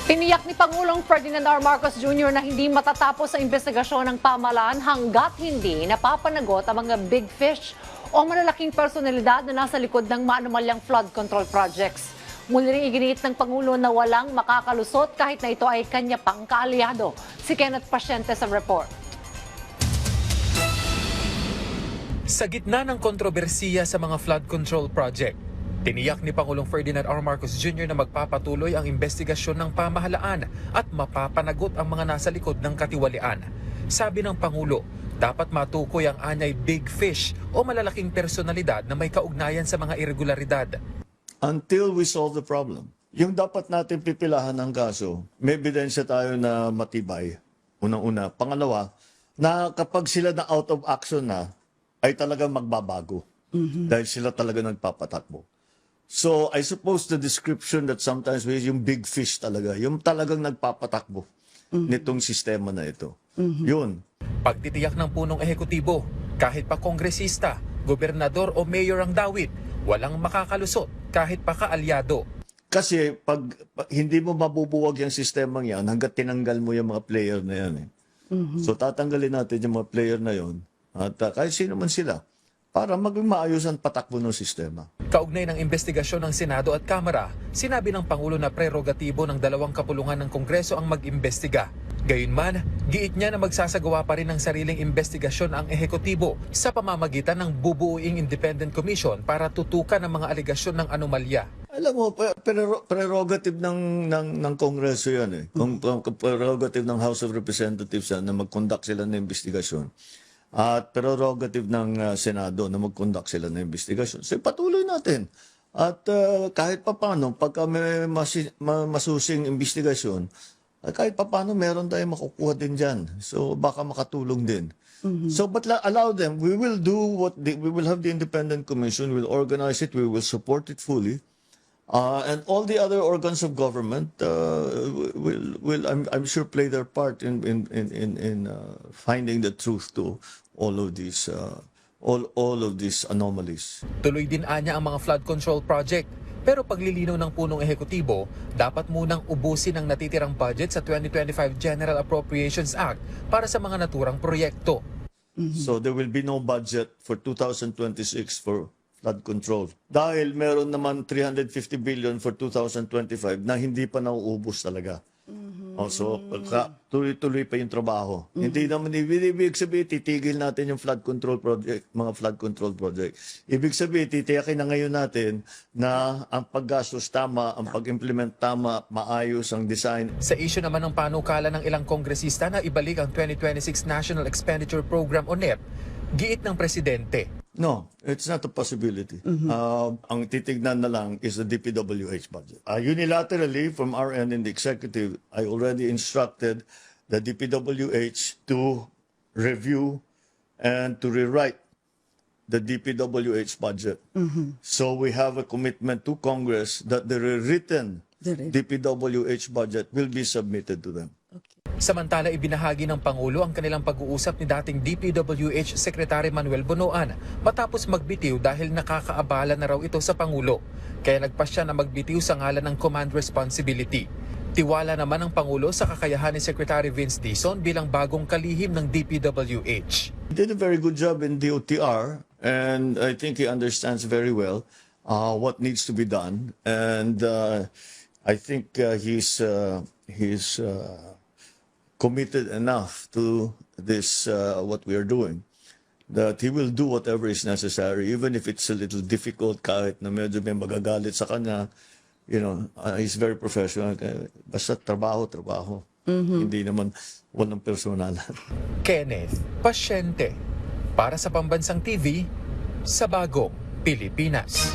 Tiniyak ni Pangulong Ferdinand R. Marcos Jr. na hindi matatapos ang investigasyon ng pamahalaan hanggat hindi napapanagot ang mga big fish o malalaking personalidad na nasa likod ng maanumalyang flood control projects. Muli ring iginiit ng Pangulo na walang makakalusot kahit na ito ay kanya pang kaalyado. Si Kenneth Pasyente sa report. Sa gitna ng kontrobersiya sa mga flood control project, tiniyak ni Pangulong Ferdinand R. Marcos Jr. na magpapatuloy ang investigasyon ng pamahalaan at mapapanagot ang mga nasa likod ng katiwalian. Sabi ng Pangulo, dapat matukoy ang anyay big fish o malalaking personalidad na may kaugnayan sa mga irregularidad. Until we solve the problem. Yung dapat natin pipilahan ng kaso, may ebidensya tayo na matibay. Unang-una. Pangalawa, na kapag sila na out of action na, ay talagang magbabago. Dahil sila talaga nagpapatakbo. So, I suppose the description that sometimes we use, yung big fish talaga, yung talagang nagpapatakbo nitong sistema na ito. Yun. Pagtitiyak ng punong ehekutibo, kahit pa kongresista, gobernador o mayor ang dawit, walang makakalusot kahit pa kaalyado. Kasi pag hindi mo mabubuwag yung sistemang yan, hanggat tinanggal mo yung mga player na yan. So, tatanggalin natin yung mga player na yon at kahit sino man sila, para maging maayos ang patakbo ng sistema. Kaugnay ng investigasyon ng Senado at Kamara, sinabi ng Pangulo na prerogatibo ng dalawang kapulungan ng Kongreso ang mag-imbestiga. Gayunman, giit niya na magsasagawa pa rin ng sariling investigasyon ang ehekutibo sa pamamagitan ng bubuuing independent commission para tutukan ang mga aligasyon ng anomalya. Alam mo, prerogative ng Kongreso yan eh. Prerogative ng House of Representatives yan na mag-conduct sila ng investigasyon. At prerogative ng Senado na mag-conduct sila ng investigasyon. So patuloy natin. At kahit papano, pagka may masusing investigasyon, kahit papano meron tayong makukuha din dyan. So baka makatulong din. So but allow them. We will do we will have the independent commission, we'll organize it, we will support it fully. And all the other organs of government will I'm sure play their part in finding the truth to all of these anomalies. Tuloy din anya ang mga flood control project. Pero paglilinaw ng punong ehekutibo, dapat munang ubusin ang natitirang budget sa 2025 General Appropriations Act para sa mga naturang proyekto. So there will be no budget for 2026 for flood control. Dahil meron naman 350 billion for 2025 na hindi pa nauubos talaga. So, tuloy-tuloy pa yung trabaho. Hindi naman ibig sabihin, titigil natin yung flood control project, mga flood control project. Ibig sabihin, titiyakin na ngayon natin na ang paggastos tama, ang pag-implement tama, maayos ang design. Sa issue naman ng panukala ng ilang kongresista na ibalik ang 2026 National Expenditure Program o NEP, giit ng presidente. No, it's not a possibility. Ang titignan na lang is the DPWH budget. Unilaterally, from our end in the executive, I already instructed the DPWH to review and to rewrite the DPWH budget. So we have a commitment to Congress that the rewritten DPWH budget will be submitted to them. Samantala, ibinahagi ng Pangulo ang kanilang pag-uusap ni dating DPWH Secretary Manuel Bonoan matapos magbitiw dahil nakakaabala na raw ito sa Pangulo. Kaya nagpasya na magbitiw sa ngalan ng command responsibility. Tiwala naman ng Pangulo sa kakayahan ni Secretary Vince Dizon bilang bagong kalihim ng DPWH. He did a very good job in DOTR and I think he understands very well what needs to be done. And I think he's committed enough to this, what we are doing, that he will do whatever is necessary, even if it's a little difficult, kahit na medyo may magagalit sa kanya. You know, he's very professional. Basta trabaho. Hindi naman walang personalan. Kenneth Pasyente, para sa Pambansang TV, sa Bagong Pilipinas.